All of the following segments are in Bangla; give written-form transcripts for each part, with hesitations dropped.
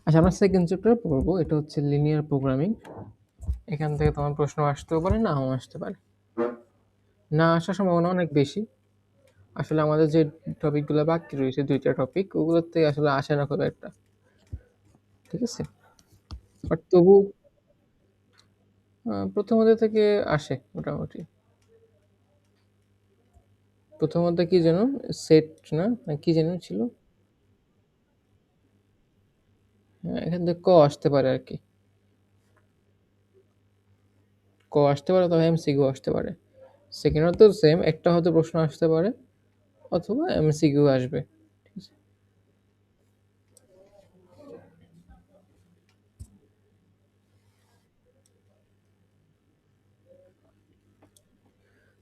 আচ্ছা, আমরা সেকেন্ড চ্যাপ্টার পড়বো। এটা হচ্ছে লিনিয়ার প্রোগ্রামিং। এখান থেকে তোমার প্রশ্ন আসতেও পারে, নাও আসতে পারে। না আসার সম্ভাবনা অনেক বেশি। আসলে আমাদের যে টপিকগুলো বাকি রয়েছে, 2টা টপিক, ওগুলোর থেকে আসলে আসে না খুব একটা। ঠিক আছে? বাট তবু প্রথম থেকে আসে মোটামুটি। প্রথমত কি যেন সেট না কি যেন ছিল? হ্যাঁ, এখান থেকে ক আসতে পারে আর কি। ক আসতে পারে, তবে এমসিকিউ আসতে পারে। সেকেন্ডও তো সেম, একটা হয়তো প্রশ্ন আসতে পারে অথবা এমসিকিউ আসবে। ঠিক আছে?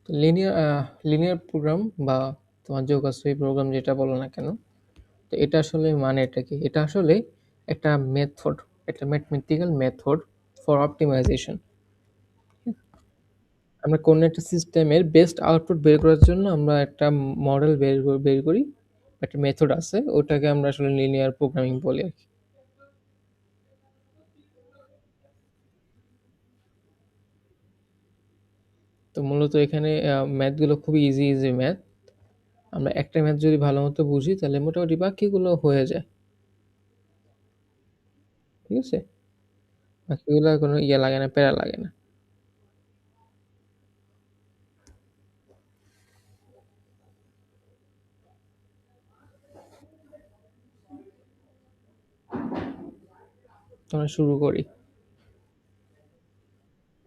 তো লিনিয়ার প্রোগ্রাম বা তোমার যোগাশ্রয়ী প্রোগ্রাম যেটা বলো না কেন, তো এটা আসলে মানে এটা কি? এটা আসলে একটা মেথড, একটা ম্যাথমেটিক্যাল মেথড ফর অপটিমাইজেশন। আমরা কোনো একটা সিস্টেমের বেস্ট আউটপুট বের করার জন্য আমরা একটা মডেল বের করি, একটা মেথড আছে, ওটাকে আমরা আসলে লিনিয়ার প্রোগ্রামিং বলি আর কি। তো মূলত এখানে ম্যাথগুলো খুবই ইজি ইজি ম্যাথ। আমরা একটা ম্যাথ যদি ভালো মতো বুঝি তাহলে মোটামুটি বাকিগুলো হয়ে যায়। ঠিক আছে? বাকিগুলো কোনো ইয়ে লাগে না, প্যারা লাগে না। তো আমরা শুরু করি।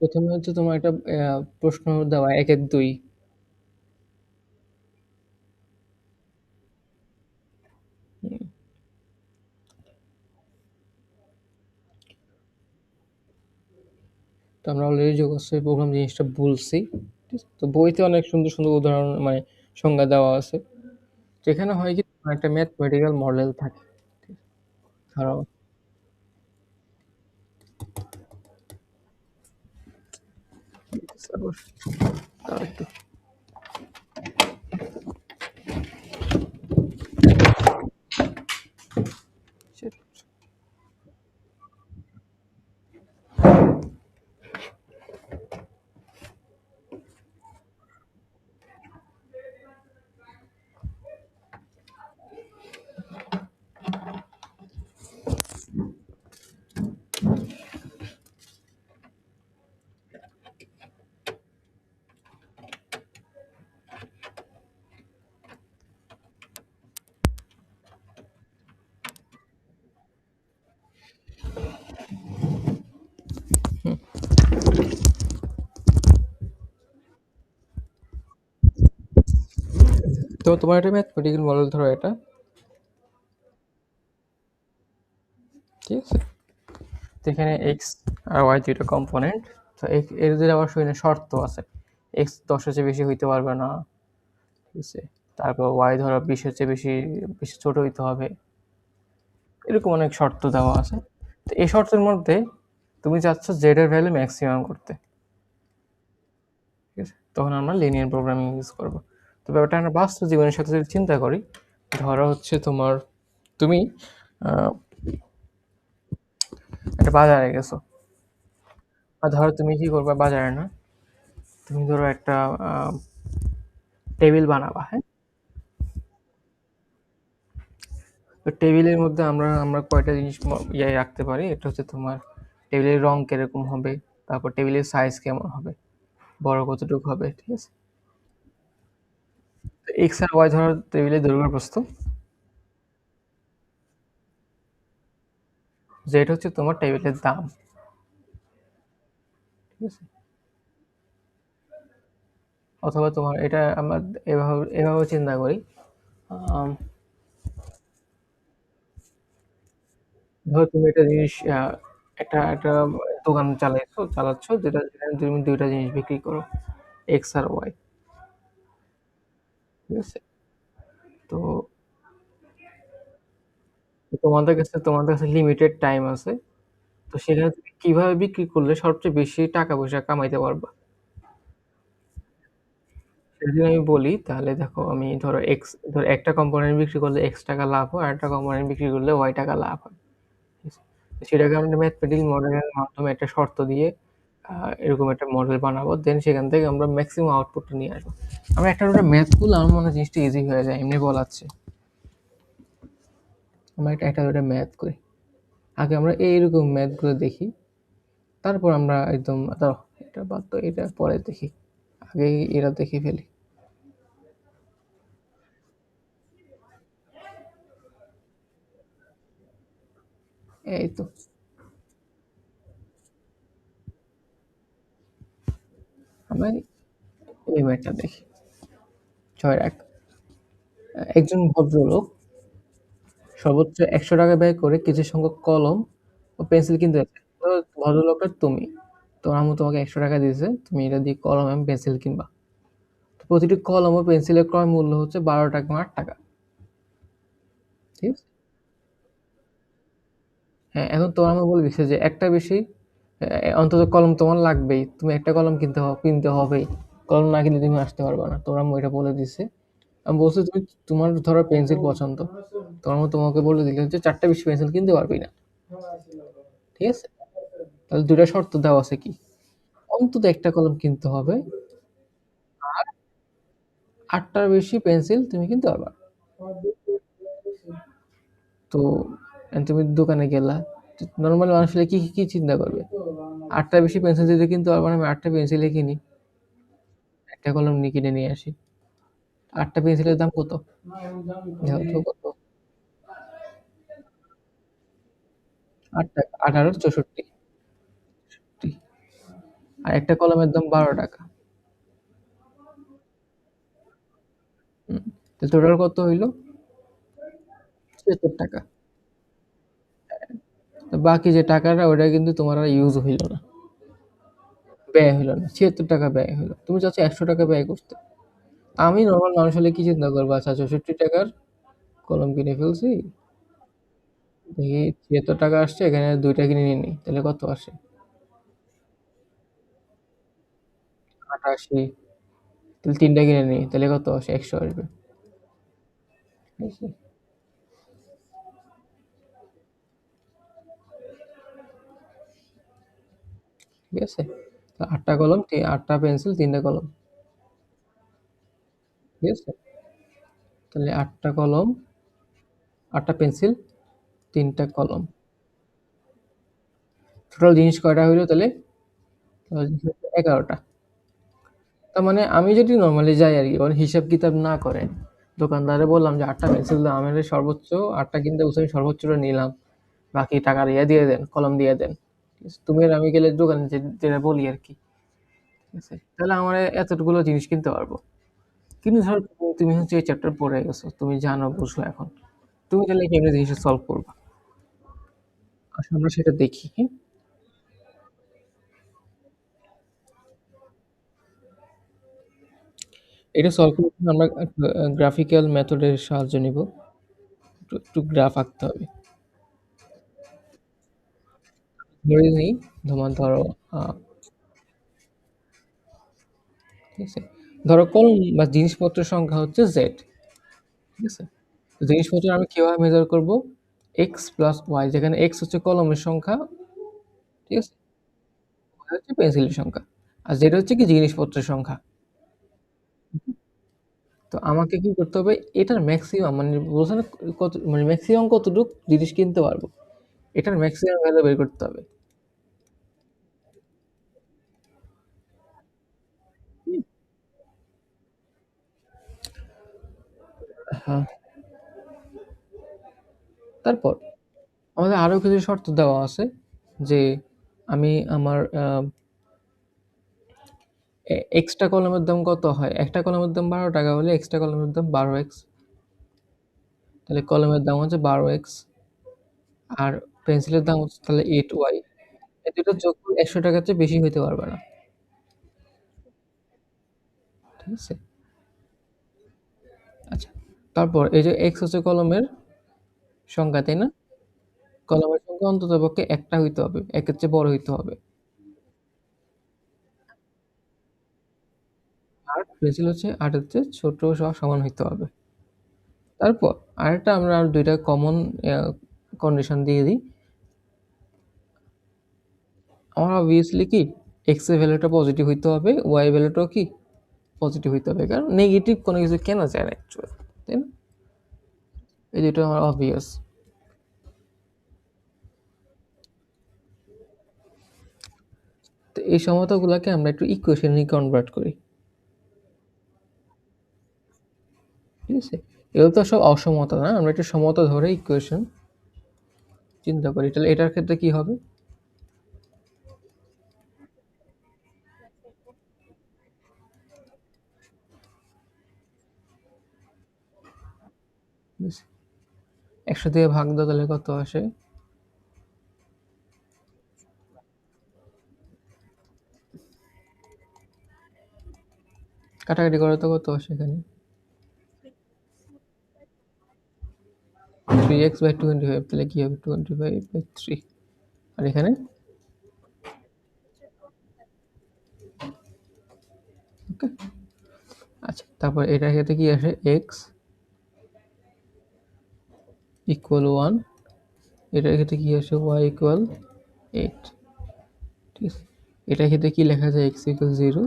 প্রথমে হচ্ছে তোমার একটা প্রশ্ন দেওয়া 1-1-2। তো আমরা অলরেডি যোগাশ্রয় প্রোগ্রাম জিনিসটা বলছি। ঠিক আছে? তো বইতে অনেক সুন্দর সুন্দর উদাহরণ মানে সংজ্ঞা দেওয়া আছে। যেখানে হয় কি তোমার একটা ম্যাথমেটিক্যাল মডেল থাকে। ধরো তাও একটু তো তোমার একটা ম্যাথমেটিক্যাল মডেল ধরো এটা। ঠিক আছে? তো এখানে এক্স আর ওয়াই দুইটা কম্পোনেন্ট। তো এদের আবার শুনে শর্ত আছে। এক্স 10-এর চেয়ে বেশি হইতে পারবে না। ঠিক আছে? তারপর ওয়াই ধরো 20-এর চেয়ে বেশি বেশি ছোট হইতে হবে। এরকম অনেক শর্ত দেওয়া আছে। তো এই শর্তের মধ্যে তুমি চাচ্ছ জেড এর ভ্যালু ম্যাক্সিমাম করতে। ঠিক আছে? তখন আমরা লিনিয়ার প্রোগ্রামিং ইউজ করব। তো ব্যাপারটা আমরা বাস্তব জীবনের সাথে যদি চিন্তা করি, ধরো হচ্ছে তোমার তুমি আহ, একটা বাজারে গেছো। আর ধরো তুমি কি করবা বাজারে, না তুমি ধরো একটা টেবিল বানাবা, হ্যাঁ? তো টেবিলের মধ্যে আমরা আমরা কয়টা জিনিস ইয়ে রাখতে পারি, এটা হচ্ছে তোমার টেবিলের রং কিরকম হবে, তারপর টেবিলের সাইজ কেমন হবে, বড় কতটুকু হবে। ঠিক আছে? তো এক্স আর ওয়াই ধরো টেবিলের দৈর্ঘ্য প্রস্থ, যেটা হচ্ছে তোমার টেবিলের দাম। ঠিক আছে? অথবা তোমার এটা আমরা এভাবে এভাবে চিন্তা করি। আম, ধরো তুমি একটা জিনিস একটা একটা দোকান চালাচ্ছ, যেটা যেখানে তুমি দুইটা জিনিস বিক্রি করো, এক্স আর ওয়াই। ঠিক আছে? তো তোমাদের কাছে লিমিটেড টাইম আছে। তো সেখানে তুমি কিভাবে বিক্রি করলে সবচেয়ে বেশি টাকা পয়সা কামাইতে পারবা? সেটা যদি আমি বলি তাহলে দেখো, আমি ধরো একটা কম্পোনেন্ট বিক্রি করলে এক্স টাকা লাভ হয়, আর একটা কম্পোনেন্ট বিক্রি করলে ওয়াই টাকা লাভ হয়। সেটাকে আমরা ম্যাথমেটিক্যাল মডেলের মাধ্যমে একটা শর্ত দিয়ে এরকম একটা মডেল বানাবো। দেন সেখান থেকে আমরা মেক্সিমাম আউটপুটটা নিয়ে আসবো। আমরা একটা করে ম্যাথ করলে আমার মনে হয় জিনিসটা ইজি হয়ে যায় এমনি বলাচ্ছে। আমরা একটা করে ম্যাথ করি। আগে আমরা এইরকম ম্যাথগুলো দেখি। তারপর আমরা একদম দাঁড়াও এটা বাদ দাও, এটা পরে দেখি। আগে এরা দেখে ফেলি। এই তো আমরা এই ম্যাথটা দেখি। ৬-১ একজন ভদ্রলোক সর্বোচ্চ ৳১০০ ব্যয় করে কিছু সংখ্যক কলম ও পেন্সিল কিনতে যাচ্ছে। তো ভদ্রলোকটা তুমি। তোমার আম্মু তোমাকে ৳১০০ দিয়েছে। তুমি এটা দিয়ে কলম এবং পেন্সিল কিনবা। তো প্রতিটি কলম ও পেন্সিলের ক্রয় মূল্য হচ্ছে ৳১২.৮। ঠিক আছে? হ্যাঁ, এখন তোমার আম্মু বলে দিচ্ছে যে একটা বেশি অন্তত কলম তোমার লাগবেই। তুমি একটা কলম কিনতে হবেই। কলম না কিনলে তুমি আসতে পারবা না। তোমার আম্মু এটা বলে দিছে। আমি বলছি তুমি তোমার ধরো পেন্সিল পছন্দ। তোমার আম্মু তোমাকে বলে দিল যে ৪ টা বেশি পেন্সিল কিনতে পারবি না। ঠিক আছে? তাহলে ২ টা শর্ত দেওয়া আছে কি? অন্তত একটা কলম কিনতে হবে। আর ৮ টার বেশি পেন্সিল তুমি কিনতে পারবা না। তো তুমি দোকানে গেলা। নরমাল মানুষ হলে কি চিন্তা করবে? ৮ টার বেশি পেন্সিল যদি কিনতে পারবা না, আমি ৮ টা পেন্সিলই কিনি। একটা কলম কিনে নিয়ে আসি। ৮ টা পেন্সিলের দাম কত? দেখো তো কত? ৮ টাকা। ১৮ ৬৪ আর একটা কলমের দাম ৳১২। হুম। তো টোটাল কত হইল? ৳৭৬। তো বাকি যে টাকাটা ওটা কিন্তু তোমার আর ইউজ হইল না। ব্যয় হইল না। ৳৭৬ ব্যয় হইল। তুমি চাচ্ছ ৳১০০ ব্যয় করতে। আমি নরমাল মানুষ হলে কি চিন্তা করব? আচ্ছা ৳৬৪ র কলম কিনে ফেলছি। দেখি ৳৭৬ আসছে, এখানে ২ টা কিনে নিয়ে নিই। তাহলে কত আসে? ৮৮ তাহলে ৩ টা কিনে নিই। তাহলে কত আসে? ১০০ আসবে। ঠিক আছে? ঠিক আছে? তো ৮ টা কলম, ৮ টা পেন্সিল, ৩ টা কলম। ঠিক আছে? তাহলে ৮ টা কলম, ৮ টা পেন্সিল, ৩ টা কলম। টোটাল জিনিস কয়টা হইল তাহলে? টোটাল জিনিস হচ্ছে ১১ টা। তার মানে আমি যদি নরমালি যাই আরকি, মানে হিসাব কিতাব না করে দোকানদারে বললাম যে ৮ টা পেন্সিল দাও, আমার সর্বোচ্চ ৮ টা কিনতে বলছে, আমি সর্বোচ্চটা নিলাম। বাকি টাকার দিয়ে দেন, কলম দিয়ে দেন। ঠিক আছে? তুমি আর আমি গেলে দোকানে যেটা বলি আরকি। ঠিক আছে? তাহলে আমার এতগুলো জিনিস কিনতে পারবো। কিন্তু ধরো তুমি হচ্ছে এই চ্যাপ্টার পড়ে গেছো। তুমি জানো বুঝো এখন। তুমি তাহলে কেমনে জিনিসটা সলভ করবা? আসলে আমরা সেটা দেখি, হ্যাঁ? এটা সলভ করার জন্য আমরা একটা গ্রাফিক্যাল মেথড এর সাহায্য নিব। একটু গ্রাফ আঁকতে হবে। ধরে নিই তোমার ধরো আ ঠিক আছে? ধরো কলম বা জিনিসপত্রের সংখ্যা হচ্ছে Z, ঠিক আছে? তো জিনিসপত্র আমি কিভাবে মেজার করব? X প্লাস Y, যেখানে X হচ্ছে কলমের সংখ্যা, ঠিক আছে? Y হচ্ছে পেন্সিলের সংখ্যা। আর Z হচ্ছে কি জিনিসপত্রের সংখ্যা। তো আমাকে কি করতে হবে? এটার মেক্সিমাম মানে বলছে না কত মানে মেক্সিমাম কতটুক জিনিস কিনতে পারবো। এটার মেক্সিমাম ভ্যালু বের করতে হবে। হুম? হ্যাঁ, তারপর আমাদের আরো কিছু শর্ত দেওয়া আছে যে আমি আমার এক্সট্রা কলমের দাম কত হয়? একটা কলমের দাম ৳১২ হলে এক্সট্রা কলমের দাম 12x, তাহলে কলমের দাম হচ্ছে 12x আর পেন্সিলের দাম হচ্ছে তাহলে 8y। এই ২ টা যোগ করলে ৳১০০ চেয়ে বেশি হইতে পারবে না। ঠিক আছে? আচ্ছা। তারপর এই যে x হচ্ছে কলমের সংখ্যা, তাই না? কলমের সংখ্যা অন্ততপক্ষে একটা হইতে হবে। ১ এর চেয়ে বড় হইতে হবে। আর পেন্সিল হচ্ছে ৮ এর চেয়ে ছোট সমান হইতে হবে। তারপর আরেকটা আমরা আর ২ টা কমন অ্যা কন্ডিশন দিয়ে দিই। আমার অবভিয়াসলি কি এক্স এর ভ্যালুটা পজিটিভ হইতে হবে, ওয়াই এর ভ্যালুটাও কি পজিটিভ হইতে হবে, কারণ নেগেটিভ কোনো কিছু কেনা যায় না অ্যাকচুয়ালি, তাই না? এই দুটো আমার অবভিয়াস। তো এই সমতাগুলোকে আমরা একটু ইকুয়েশনে কনভার্ট করি, ঠিক আছে? এগুলো তো সব অসমতা না, আমরা একটু সমতা ধরে ইকুয়েশন চিন্তা করি, তাহলে এটার ক্ষেত্রে কি হবে? একশো দিয়ে ভাগ দাও তাহলে কত আসে? কাটাকাটি করে তো কত আসে এখানে? 3x/25, তাহলে কি হবে? 25/3। আর এখানে ওকে। আচ্ছা, তারপর এটার ক্ষেত্রে কি আসে? x ইকুয়াল 1, এটার ক্ষেত্রে কি আসে? y ইকুয়াল 8, ঠিক আছে? এটার ক্ষেত্রে কি লেখা যায়? x ইকুয়াল 0,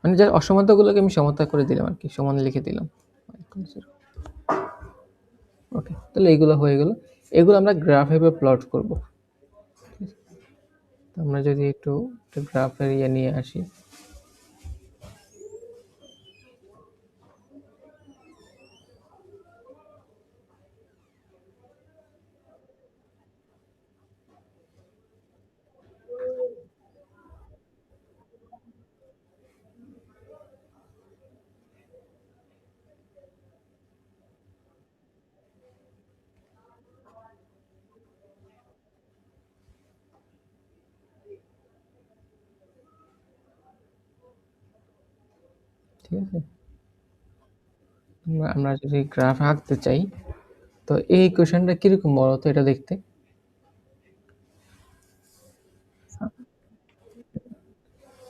মানে যার অসমতাগুলোকে আমি সমতা করে দিলাম আর কি, সমান লিখে দিলাম। ওকে, তাহলে এইগুলো হয়ে গেল। এগুলো আমরা গ্রাফ হিসেবে প্লট করব। আমরা যদি একটু গ্রাফের ইয়ে নিয়ে আসি, ঠিক আছে? আমরা যদি গ্রাফ আঁকতে চাই, তো এই ইকুয়েশনটা কিরকম বলো তো এটা দেখতে?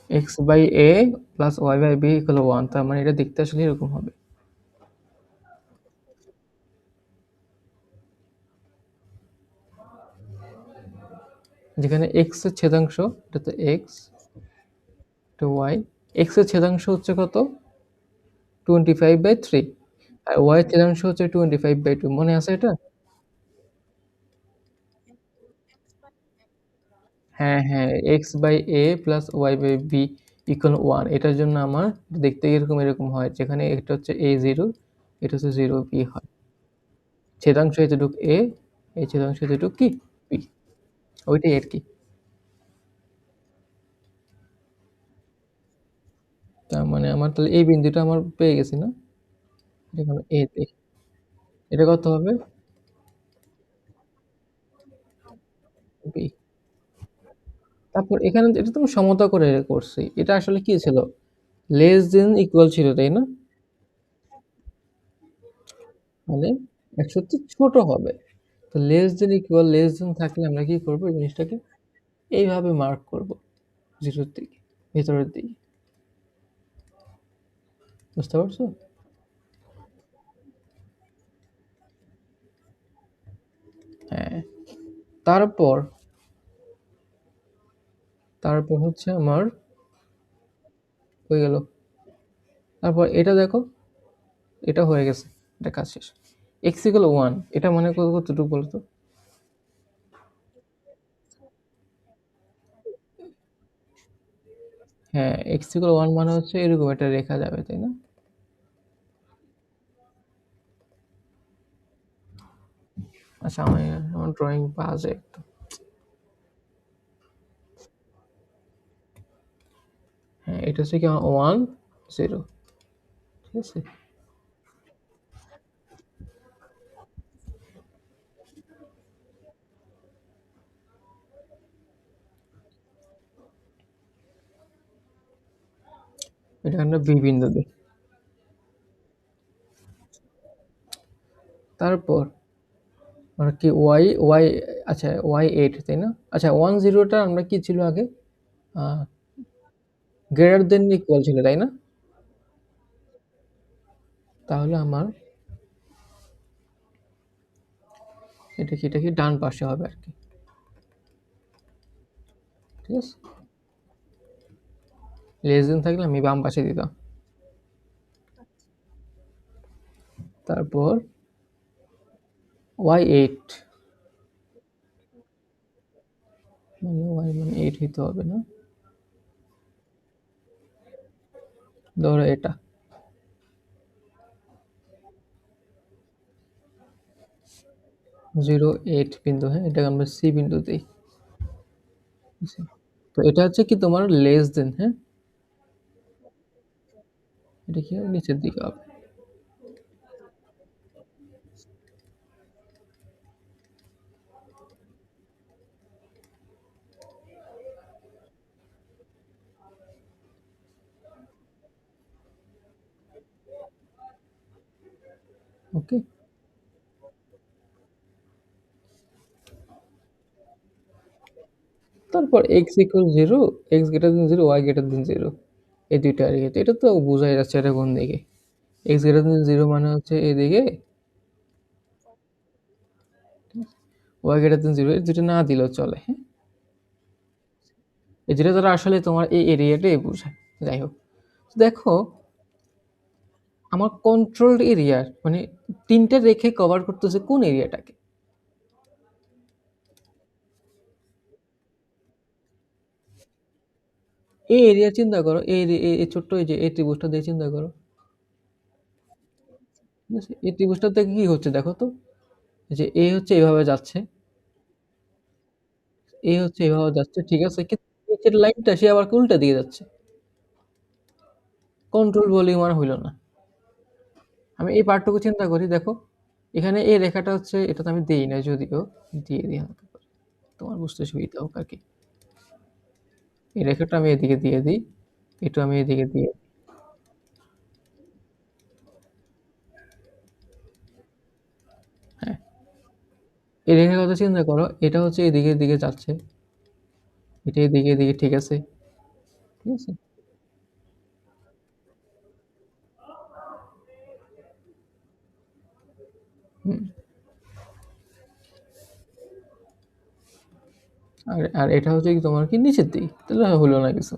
x/a প্লাস y/b ইকুয়াল 1, তার মানে এটা দেখতে আসলে এরকম হবে। যেখানে x এর ছেদাংশ, এটা তো x, এটা y। x এর ছেদাংশ হচ্ছে কত? 25/3, আর y এর ছেদাংশ হচ্ছে 25/2, মনে আছে এটা? হ্যাঁ হ্যাঁ, x/a প্লাস y/b ইকুয়াল 1, এটার জন্য আমার দেখতে এরকম এরকম হয়, যেখানে এটা হচ্ছে a0, এটা হচ্ছে 0b হয়। ছেদাংশ এতটুক a, এই ছেদাংশ এতটুক কি b, ওইটাই আর কি। তার মানে আমার তাহলে এই বিন্দুটা আমার পেয়ে গেছি না? এটা হলো a তে। এটা কত হবে? b। তারপর এখানে এটা তো আমি সমতা করে করছি। এটা আসলে কি ছিল? লেস দেন ইকুয়াল ছিল, তাই না? মানে ১০০ র চেয়ে ছোট হবে। তো less than equal, less than থাকলে আমরা কি করব? এই জিনিসটাকে এইভাবে মার্ক করব, 0 র দিকে, ভেতরের দিকে। বুঝতে পারছো? হ্যাঁ। তারপর তারপর হচ্ছে আমার হয়ে গেল। তারপর এটা দেখো, এটা হয়ে গেছে। এটা কাজ শেষ। x ইকুয়াল 1, এটা মনে করো কতটুকু বলো তো? হ্যাঁ, x ইকুয়াল 1 মানে হচ্ছে এরকম একটা রেখা যাবে, তাই না? আচ্ছা, আমার ড্রয়িং বাজে একটু। হ্যাঁ, এটা হচ্ছে কি 1 0, ঠিক আছে? এটা আমরা বি বিন্দু দিই। তারপর আমরা কি y, আচ্ছা y8, তাই না? আচ্ছা 1 0 টা আমরা কি ছিল আগে? গ্রেটার দেন ইকুয়াল ছিল, তাই না? তাহলে আমার এটা কি ডান পাশে হবে আর কি, ঠিক আছে? লেস দেন থাকলে আমি বাম পাশে দিতাম। তারপর y8 মানে y মানে 8 হইতে হবে না? ধরো এটা 08 বিন্দু, হ্যাঁ? এটাকে আমরা সি বিন্দু দেই। তো এটা হচ্ছে কি তোমার লেস দেন, হ্যাঁ? এটা কি হবে? নিচের দিকে হবে। ওকে? তারপর x equal 0, x greater than 0, y greater than 0, এই ২ টা আরকি। তো এটা তো বোঝাই যাচ্ছে এটা কোন দিকে। x greater than 0 মানে হচ্ছে এদিকে, y greater than 0 এর ২ টা না দিলেও চলে, হ্যাঁ? এই যেটা দ্বারা আসলে তোমার এই এরিয়াটাই বোঝায়। যাই হোক। দেখো আমার কন্ট্রোলড এরিয়ার মানে ৩ টা রেখে কভার করতেছে কোন এরিয়াটাকে? এই এরিয়া চিন্তা করো, এই ছোট্ট এই যে এই ত্রিভুজটা দিয়ে চিন্তা করো। ঠিক আছে? এই ত্রিভুজটা থেকে কি হচ্ছে দেখো তো? যে এ হচ্ছে এভাবে যাচ্ছে, এ হচ্ছে এভাবে যাচ্ছে, ঠিক আছে? কিন্তু নিচের লাইনটা সে আবার উল্টা দিকে যাচ্ছে। কন্ট্রোল ভলিউম আর হইল না। আমি এই পার্টটুকু চিন্তা করি দেখো। এখানে এই রেখাটা হচ্ছে এটা তো আমি দেই নাই যদিও, দিয়ে দিই হালকা করে। তোমার বুঝতে সুবিধা হোক আরকি। এই রেখাটা আমি এদিকে দিয়ে দিই, এটা আমি এদিকে দিয়ে হ্যাঁ। এই রেখার কথা চিন্তা করো, এটা হচ্ছে এদিকে দিকে যাচ্ছে, এটা এদিকে ঠিক আছে, ঠিক আছে? হুম। আর এটা হচ্ছে কি তোমার কি নিচের দিকে, তাহলে হলো না কিছু।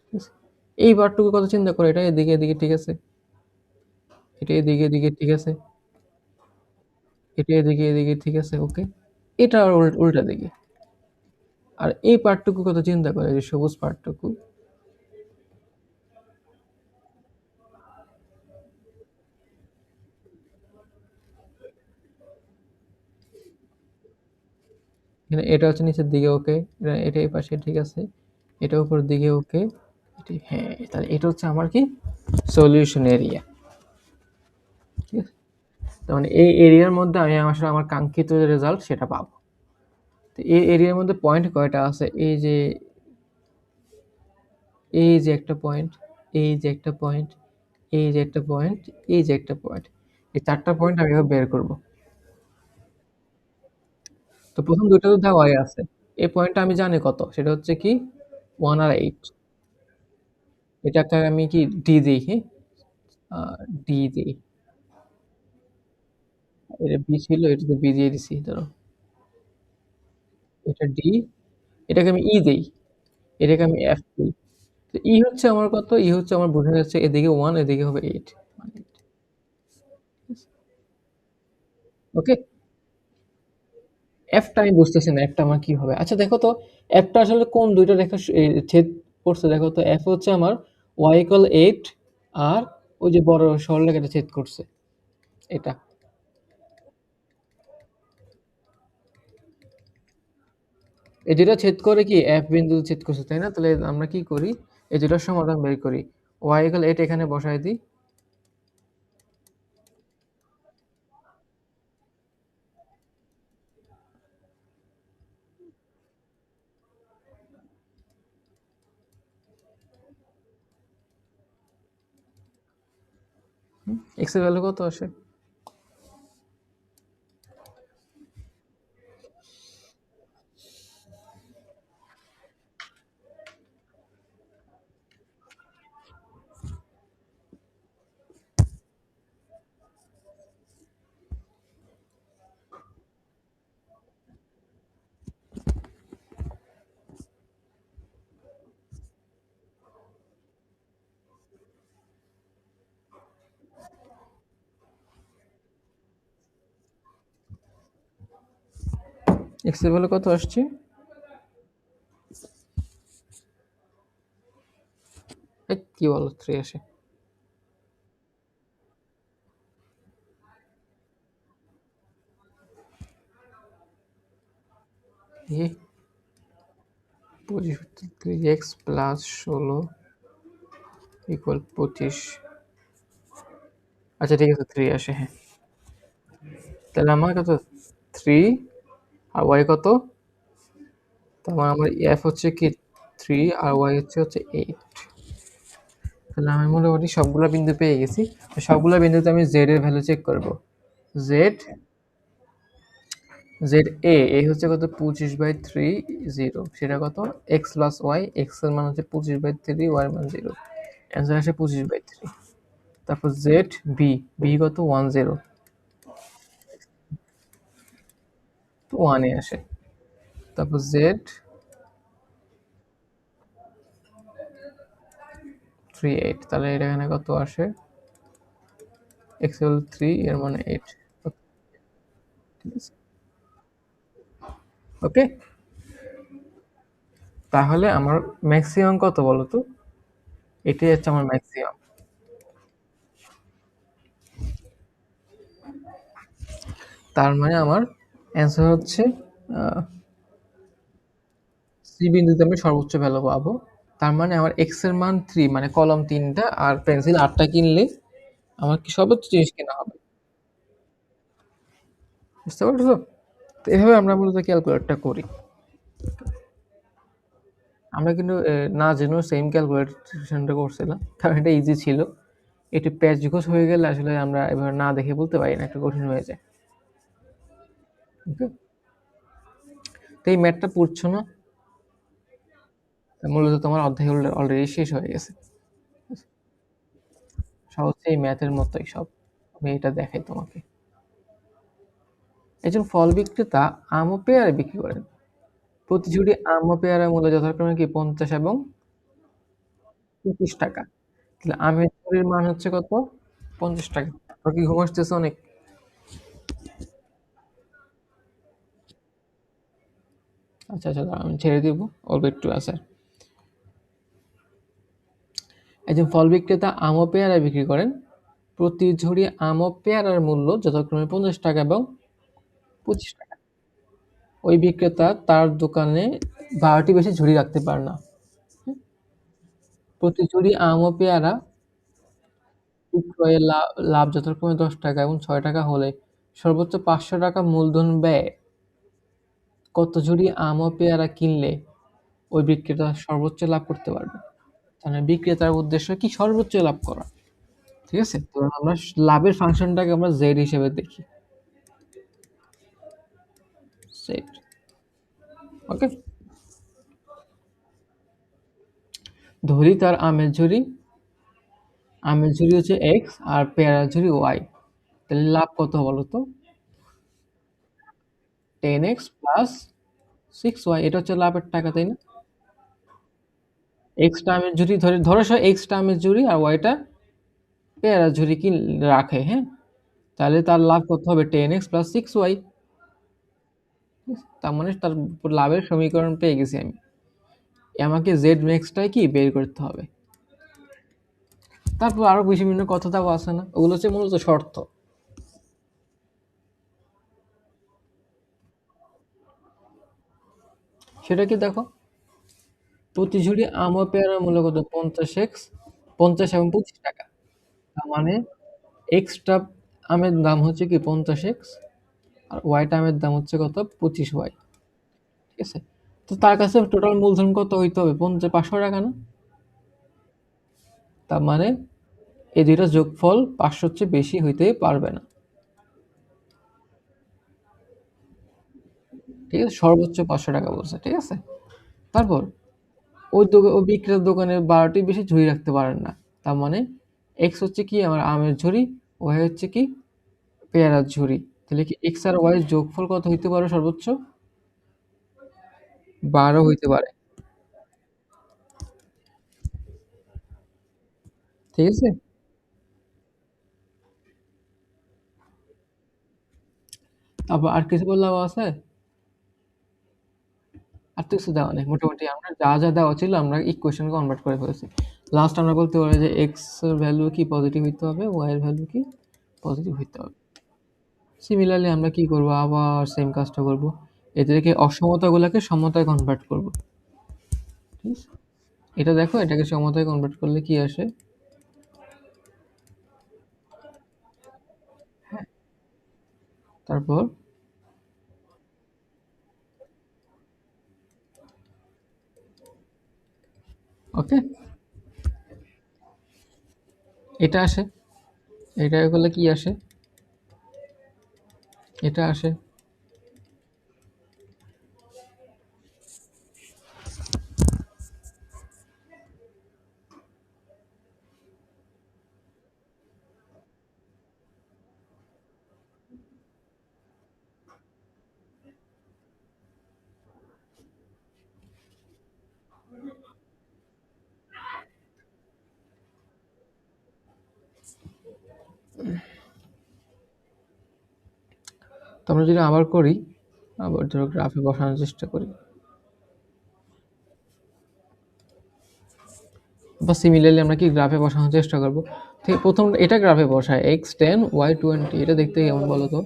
ঠিক আছে? এই পার্টটুকুর কথা চিন্তা করো, এটা এদিকে ঠিক আছে, এটা এদিকে ঠিক আছে, এটা এদিকে ঠিক আছে, ওকে? এটা আর উল্টা দিকে। আর এই পার্টটুকুর কথা চিন্তা করো, এই যে সবুজ পার্টটুকু, এখানে এটা হচ্ছে নিচের দিকে, ওকে? এটা এই পাশে ঠিক আছে, এটা উপরের দিকে, ওকে? হ্যাঁ, তাহলে এটা হচ্ছে আমার কি সলিউশন এরিয়া। ঠিক আছে? তার মানে এই এরিয়ার মধ্যে আমি আসলে আমার কাঙ্ক্ষিত যে রেজাল্ট সেটা পাবো। তো এই এরিয়ার মধ্যে পয়েন্ট কয়টা আছে? এই যে একটা পয়েন্ট, এই যে একটা পয়েন্ট, এই যে একটা পয়েন্ট, এই যে একটা পয়েন্ট। এই ৪ টা পয়েন্ট আমি এভাবে বের করব। তো ১ম ২ টা তো দেওয়াই আছে। এই পয়েন্টটা আমি জানি কত। সেটা হচ্ছে কি 1 আর 8। এটাকে আমি কি ডি দেই, হ্যাঁ? আ ডি দেই। এটা বি ছিল, এটাতে বি দিয়ে দিছি। ধরো এটা ডি, এটাকে আমি ই দেই। এটাকে আমি এফ দেই। তো ই হচ্ছে আমার কত? ই হচ্ছে আমার বোঝা যাচ্ছে এদিকে 1, এদিকে হবে 8। মানে ওকে? এফ টা আমি বুঝতেছি না। এফ টা আমার কি হবে? আচ্ছা দেখো তো এফ টা আসলে কোন ২ টা রেখা ছেদ করছে দেখো তো। এফ হচ্ছে আমার y = 8 আর ওই যে বড় সরলরেখাটা ছেদ করছে এটা। এই যেটা ছেদ করে কি এফ বিন্দু ছেদ করছে, তাই না? তাহলে আমরা কি করি? এই দুটার সমাধান বের করি। y = 8 এখানে বসায় দিই। x এর ভ্যালু কত আসে? এক্স এর ভ্যালু কত আসছে? কি বলো 3 আসে? এ 25 এক্স প্লাস 16 ইকুয়াল 25। আচ্ছা ঠিক আছে 3 আসে, হ্যাঁ। তাহলে আমার কত? 3 আর ওয়াই কত? তারপর আমার এফ হচ্ছে কি 3 আর ওয়াই হচ্ছে 8। তাহলে আমি মোটামুটি সবগুলা বিন্দু পেয়ে গেছি। তো সবগুলা বিন্দুতে আমি জেড এর ভ্যালু চেক করব। জেড জেড এ হচ্ছে কত? 25/3 সেটা কত? এক্স প্লাস ওয়াই, এক্স এর মান হচ্ছে 25/3, ওয়াই এর মান 0। অ্যান্সার আসে 25/3। তারপর জেড বি, বি কত? 10, তো 1 এ আসে। তারপর জেড 38, তাহলে এটা এখানে কত আসে? এক্স হল 3 এর মানে 8। ঠিক আছে, ওকে। তাহলে আমার ম্যাক্সিমাম কত বলো তো? এটাই হচ্ছে আমার ম্যাক্সিমাম। তার মানে আমার অ্যান্সার হচ্ছে সি বিন্দুতে আমি সর্বোচ্চ ভ্যালু পাবো। তার মানে আমার এক্স এর মান 3, মানে কলম 3টা আর পেন্সিল 8টা কিনলে আমার কি সর্বোচ্চ জিনিস কেনা হবে? বুঝতে পারছো? তো এভাবে আমরা মূলত ক্যালকুলেটটা করি। আমরা কিন্তু না জেনেও সেম ক্যালকুলেশনটা করছিলাম, কারণ এটা ইজি ছিল। এটি প্যাচ ঘোষ হয়ে গেলে আসলে আমরা এবার না দেখে বলতে পারি না, একটু কঠিন হয়ে যায়। ওকে, তো এই ম্যাথটা পড়ছো না? মূলত তোমার অধ্যায় অলরেডি শেষ হয়ে গেছে। সব হচ্ছে এই ম্যাথের মতোই সব। আমি এটা দেখাই তোমাকে। একজন ফল বিক্রেতা আম ও পেয়ারা বিক্রি করেন। প্রতি ঝুড়ি আম ও পেয়ারা মূল্য যথাক্রমে কি 50 এবং 25 টাকা। তাহলে আমের ঝুড়ির মান হচ্ছে কত? 50 টাকা। তোর কি ঘুম আসতেছে অনেক? আচ্ছা আচ্ছা, দাঁড়াও, আমি ছেড়ে দিব, অল্প একটু আছে। একজন ফল বিক্রেতা আম ও পেয়ারা বিক্রি করেন। প্রতি ঝুড়ি আম ও পেয়ারার মূল্য যথাক্রমে 50 টাকা এবং 25 টাকা। ওই বিক্রেতা তার দোকানে 12টি বেশি ঝুড়ি রাখতে পারে না। প্রতি ঝুড়ি আম ও পেয়ারা বিক্রয়ে লাভ যথাক্রমে 10 টাকা এবং 6 টাকা হলে সর্বোচ্চ 500 টাকা মূলধন ব্যয়ে কত ঝুড়ি আম ও পেয়ারা কিনলে ওই বিক্রেতা সর্বোচ্চ লাভ করতে পারবে? তাহলে বিক্রেতার উদ্দেশ্য কি? সর্বোচ্চ লাভ করা। ঠিক আছে, তো আমরা লাভের ফাংশনটাকে আমরা জেড হিসেবে দেখি। সেট, ওকে। ধরি তার আমের ঝুড়ি হচ্ছে এক্স আর পেয়ারার ঝুড়ি ওয়াই। তাহলে লাভ কত বলো তো? 10x প্লাস 6y, এটা হচ্ছে লাভের টাকা, তাই না? এক্স টা আমের ঝুড়ি ধরে ধরো, এক্স টা আমের ঝুড়ি আর ওয়াইটা পেয়ারার ঝুড়ি কি রাখে, হ্যাঁ। তাহলে তার লাভ কত হবে? 10x plus 6y। তার মানে তার লাভের সমীকরণ পেয়ে গেছি আমি। আমাকে জেড ম্যাক্সটাই কি বের করতে হবে। তারপর আরো বিভিন্ন কথা তাও আছে না, ওগুলো হচ্ছে মূলত শর্ত। সেটা কি দেখো, প্রতি ঝুড়ি আম ও পেয়ারার মূল্য কত? 50x, 50 এবং 25 টাকা। তার মানে এক্সটা আমের দাম হচ্ছে কি 50x, আর ওয়াইটা আমের দাম হচ্ছে কত? 25y। ঠিক আছে, তো তার কাছে টোটাল মূলধন কত হইতে হবে? 500 টাকা না? তার মানে এই দুইটা যোগফল 500 চেয়ে বেশি হইতে পারবে না। ঠিক আছে, সর্বোচ্চ 500 টাকা বলছে, ঠিক আছে। তারপর ওই বিক্রেতার দোকানে 12টি বেশি ঝুড়ি রাখতে পারেন না। তার মানে এক্স হচ্ছে কি আমার আমের ঝুড়ি, ওয়াই হচ্ছে কি পেয়ারার ঝুড়ি। তাহলে কি এক্স আর ওয়াই এর যোগফল কত হইতে পারে সর্বোচ্চ? 12 হইতে পারে। ঠিক আছে, তারপর আর কিছু বললাম আছে? আর তো কিছু দেওয়া নেই। মোটামুটি আমরা যা, যা দেওয়া ছিল আমরা ইকুয়েশন কনভার্ট করে ফেলেছি। লাস্ট আমরা বলতে পারি যে এক্স এর ভ্যালু কি পজিটিভ হইতে হবে, ওয়াই এর ভ্যালু কি পজিটিভ হইতে হবে। সিমিলারলি আমরা কি করব, আবার সেম কাজটা করব। এদেরকে অসমতাগুলোকে সমতায় কনভার্ট করব। ঠিক আছে? এটা দেখো, এটাকে সমতায় কনভার্ট করলে কি আসে? তারপর ওকে, এটা আসে। এটা করলে কি আসে? এটা আসে। তো আমরা যদি আবার করি, আবার ধরো গ্রাফে বসানোর চেষ্টা করি, বা সিমিলারলি আমরা কি গ্রাফে বসানোর চেষ্টা করব। ঠিক প্রথম এটা গ্রাফে বসায় x10 y20, এটা দেখতে কেমন বলো তো?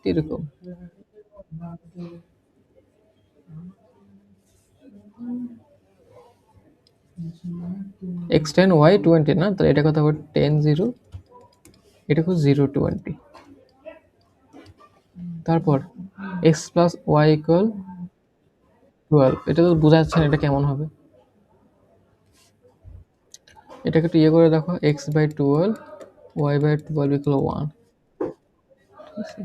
এরকম x10 y20 না, তো এটা কথা হবে 10 0, এটা হচ্ছে 0 20। তারপর x+y=12, এটা তো বোঝা যাচ্ছে না এটা কেমন হবে। এটাকে একটু ইয়ে করে দেখো, x/12 y/12 = 1। ঠিক আছে,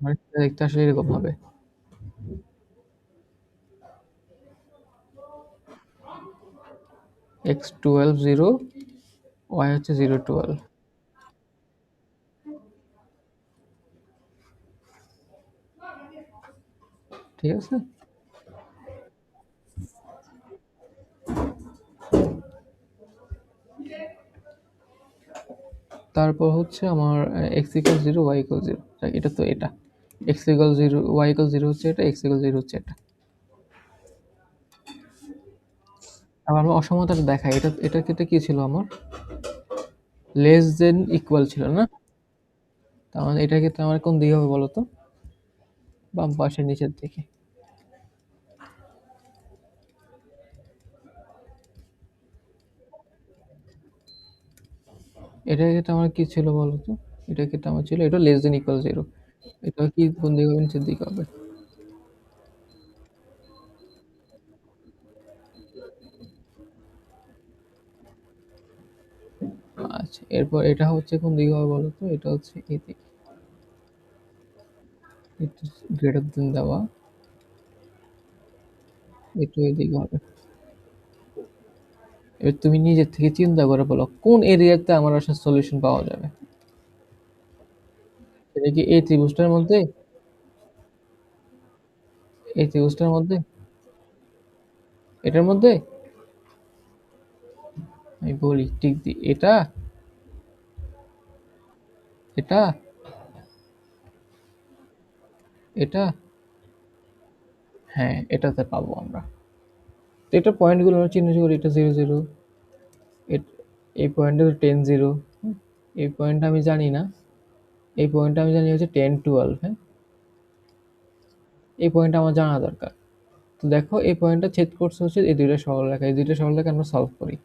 মানে এটা দেখতে আসলে এরকম হবে। x12 0, y হচ্ছে 0 12। ঠিক আছে, তারপর হচ্ছে আমার x=0 y=0, এটা তো এটা x=0 y=0 হচ্ছে এটা, x=0 হচ্ছে এটা। আবার আমরা অসমতাটা দেখাই, এটা ক্ষেত্রে কি ছিল আমার, লেস দেন ইকুয়াল ছিল না? তার মানে এটার ক্ষেত্রে আমার কোন দিকে হবে বলো তো? বাম পাশের নিচের দিকে। এটার ক্ষেত্রে আমার কি ছিল বলো তো? এটার ক্ষেত্রে আমার ছিল এটা লেস দেন ইকুয়াল 0। এটা কি কোন দিকে হবে, নিচের দিকে হবে। আচ্ছা, এরপর এটা হচ্ছে কোন দিকে হবে বলো তো? এটা হচ্ছে এদিকে, একটু গ্রেটার দেন দেওয়া, একটু এদিকে হবে। এবার তুমি নিজের থেকে চিন্তা করে বলো কোন এরিয়াতে আমার আসলে সলিউশন পাওয়া যাবে। এটা কি এই ত্রিভুজটার মধ্যে, এই ত্রিভুজটার মধ্যে, এটার মধ্যে? আমি বলি ঠিক দি, এটা, এটা, এটা, হ্যাঁ এটাতে পাবো আমরা। তো এটা পয়েন্টগুলো আমরা চিহ্নিত করি, এটা 0 0, এই পয়েন্টটা 10 0, এই পয়েন্টটা আমি জানি না, এই পয়েন্টটা আমি জানি হচ্ছে 10 12। হ্যাঁ, এই পয়েন্টটা আমার জানা দরকার। তো দেখো এই পয়েন্টটা ছেদ করছে হচ্ছে এই দুইটা সরলরেখা, এই দুইটা সরলরেখা আমরা সলভ করি।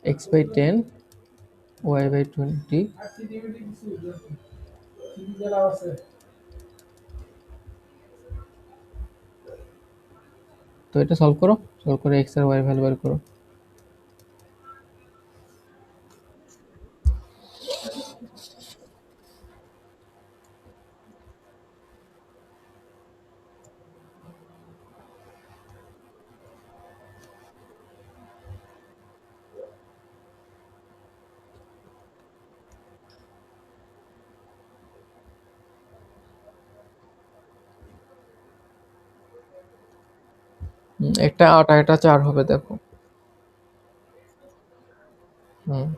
x/10 y/20, তো এটা সলভ করো, সলভ করে x আর y এর ভ্যালু বের করো। একটা 8 আর একটা 4 হবে দেখো। হুম,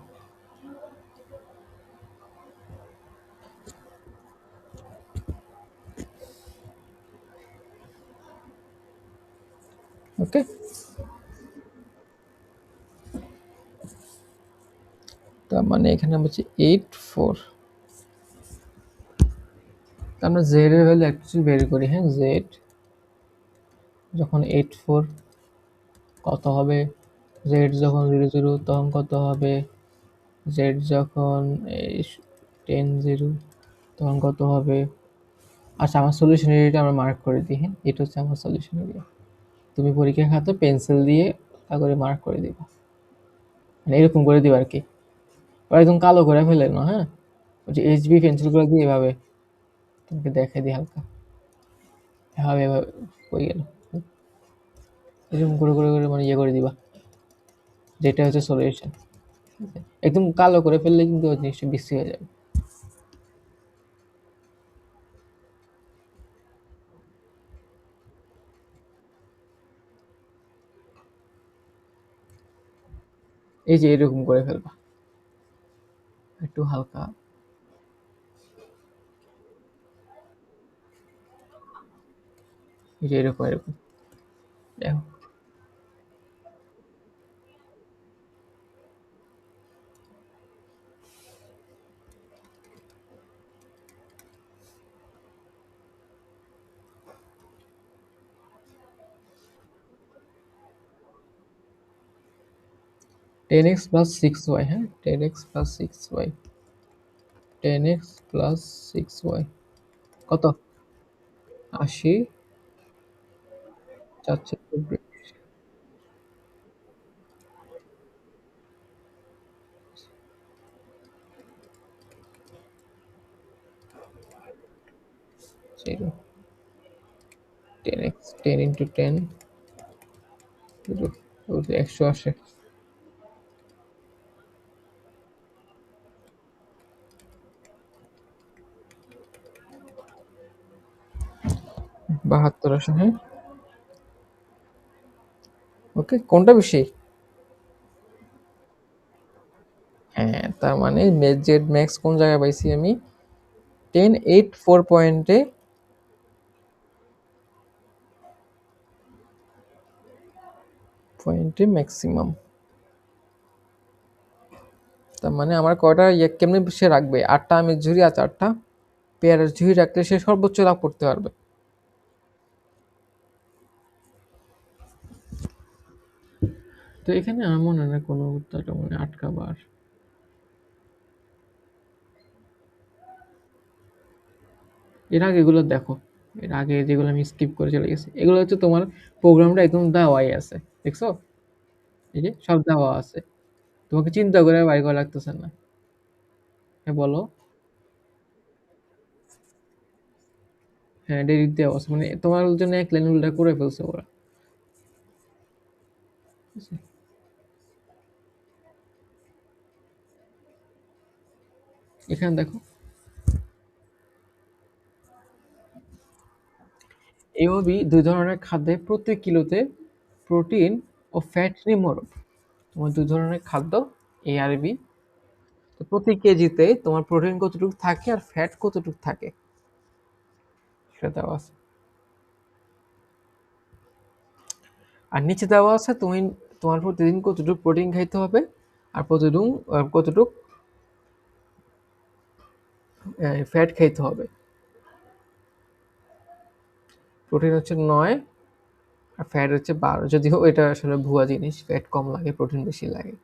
ওকে, তার মানে এখানে বলছি 8 4। আমরা জেড এর ভ্যালু অ্যাকচুয়ালি বের করি। হ্যাঁ, জেড যখন 8 4 কত হবে, জেড যখন 0 0 তখন কত হবে, জেড যখন 10 0 তখন কত হবে। আচ্ছা, আমার সলিউশন এরিয়াটা আমরা মার্ক করে দিই। হ্যাঁ, এটা হচ্ছে আমার সলিউশন এরিয়া। তুমি পরীক্ষার খাতা পেন্সিল দিয়ে করে মার্ক করে দিবা, মানে এরকম করে দিবা আর কি। ওরা একদম কালো করে ফেলে না, হ্যাঁ, ওই যে এইচবি পেন্সিল গুলো দিয়ে এভাবে তোমাকে দেখাই দিই হালকা, এভাবে এভাবে হয়ে গেল। এরকম করে করে করে মানে ইয়ে করে দিবা, যেটা হচ্ছে সলিউশন। একদম কালো করে ফেললে কিন্তু ওই জিনিসটা বিশ্রী হয়ে যাবে। এই যে এরকম করে ফেলবা, একটু হালকা। এই যে এরকম এরকম দেখো। 10x প্লাস 6y, হ্যাঁ, 10x plus 6y, 10x plus 6y কত? 80, 424, 0, 10x, 10 ইন্টু 10, 180। 72 আসে, হ্যাঁ। ওকে, কোনটা বেশি? হ্যাঁ, তার মানে জেড ম্যাক্স কোন জায়গায় পাইছি আমি? 1084 পয়েন্টে, ম্যাক্সিমাম। তার মানে আমার কয়টা ইয়ে কেমনে সে রাখবে, 8টা আমের ঝুড়ি আর 4টা পেয়ারের ঝুড়ি রাখলে সে সর্বোচ্চ লাভ করতে পারবে। তো এখানে আমার মনে হয় না কোনো উত্তরটা মনে হয় আটকাবার। এর আগে এগুলো দেখো, এর আগে যেগুলো আমি স্কিপ করে চলে গেছি এগুলো হচ্ছে তোমার প্রোগ্রামটা একদম দেওয়াই আছে, দেখছো? এই যে সব দেওয়া আছে, তোমাকে চিন্তা করে বাইর করা লাগতেছে না। হ্যাঁ বলো। হ্যাঁ, ডেরিক দেওয়া আছে, মানে তোমার জন্য এক লাইন উল্টা করে ফেলছে ওরা। এখানে দেখো, এভাবেই দুই ধরনের খাদ্যে প্রতি কিলোতে প্রোটিন ও ফ্যাট নির্ভর। তোমার দুই ধরনের খাদ্য, এ আর বি, তো প্রতি কেজিতে তোমার প্রোটিন কতটুকু থাকে আর ফ্যাট কতটুকু থাকে সেটা দেওয়া আছে। আর নিচে দেওয়া আছে তুমি তোমার প্রতিদিন কতটুকু প্রোটিন খাইতে হবে আর কতটুকু ফ্যাট খাইতে হবে। প্রোটিন হচ্ছে 9 আর ফ্যাট হচ্ছে 12, যদিও এটা আসলে ভুয়া জিনিস, ফ্যাট কম লাগে প্রোটিন বেশি লাগে।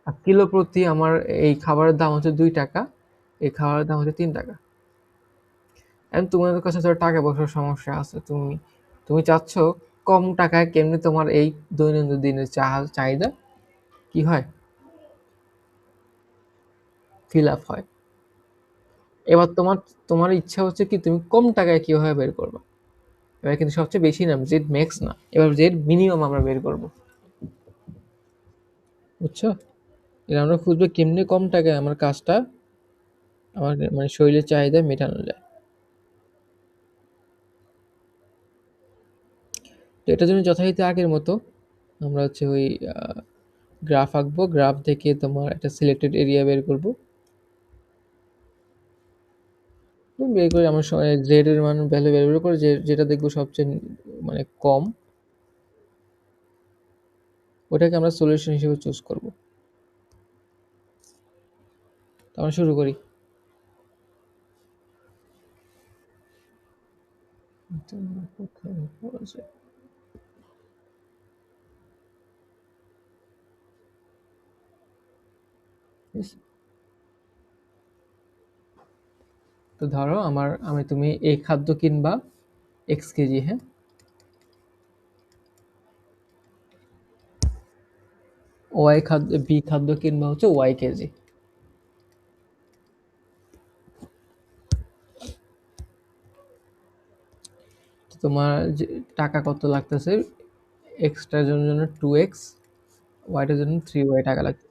আর কিলো প্রতি আমার এই খাবারের দাম হচ্ছে 2 টাকা, এই খাবারের দাম হচ্ছে 3 টাকা। এখন তোমাদের কাছে ধরো টাকা পয়সার সমস্যা আছে, তুমি তুমি চাচ্ছ কম টাকায় কেমনি তোমার এই দৈনন্দিন দিনের চাহিদা কি হয়, ফিল আপ হয়। এবার তোমার তোমার ইচ্ছা হচ্ছে কি তুমি কম টাকায় কিভাবে বের করবে। এবার কিন্তু সবচেয়ে বেশি না, জেড ম্যাক্স না, এবার জেড মিনিমাম আমরা বের করব, বুঝছো? এবার আমরা খুঁজবো কেমনি কম টাকায় আমার কাজটা, আমার মানে শরীরের চাহিদা মেটানো যায়। তো এটার জন্য যথারীতি আগের মতো আমরা হচ্ছে ওই গ্রাফ আঁকবো, গ্রাফ থেকে তোমার একটা সিলেক্টেড এরিয়া বের করব। বের করে আমার সময় জেড এর মান ভ্যালু বের করে যেটা দেখবো সবচেয়ে মানে কম, ওটাকে আমরা সলিউশন হিসেবে চুজ করব। তো আমরা শুরু করি। কোথায় পাওয়া যায়? ইস, তো ধরো তুমি এই খাদ্য কিনবা এক্স কেজি, হ্যাঁ, বি খাদ্য কিনবা হচ্ছে ওয়াই কেজি। তো তোমার যে টাকা কত লাগতেছে, এক্সটার জন্য 2x, ওয়াইটার জন্য 3y টাকা লাগতেছে।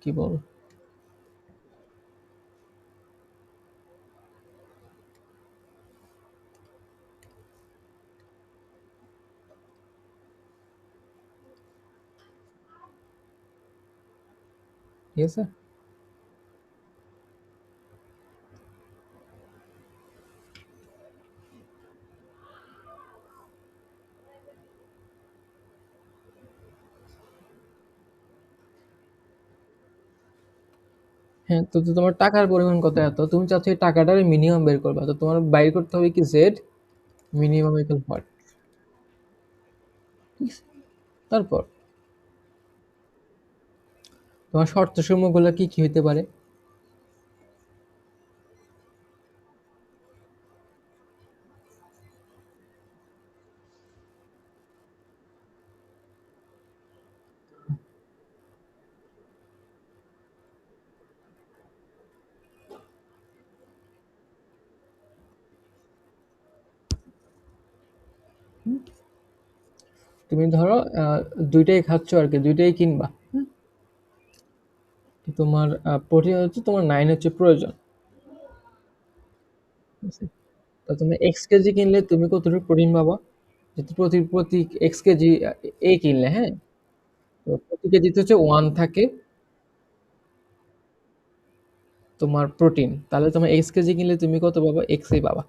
কি বল? ঠিক আছে। হ্যাঁ, তো তোমার টাকার পরিমাণ কত, এত তুমি চাচ্ছ এই টাকাটার মিনিমাম বের করবা, তো তোমার বাইর করতে হবে কি জেড মিনিমাম ইকুয়াল হোয়াট। তারপর তোমার শর্ত সমূহগুলো কি কি হইতে পারে? তুমি ধরো দুইটাই খাচ্ছ আর কি, দুইটাই কিনবা। তো তোমার প্রোটিন হচ্ছে তোমার 9 হচ্ছে প্রয়োজন। ঠিক আছে? তো তুমি এক্স কেজি কিনলে তুমি কতটুকু প্রোটিন পাবা? যেহেতু প্রতি প্রতি এক্স কেজি কিনলে, হ্যাঁ, তো প্রতি কেজিতে হচ্ছে 1 থাকে তোমার প্রোটিন, তাহলে তোমার এক্স কেজি কিনলে তুমি কত পাবা? এক্সই পাবা।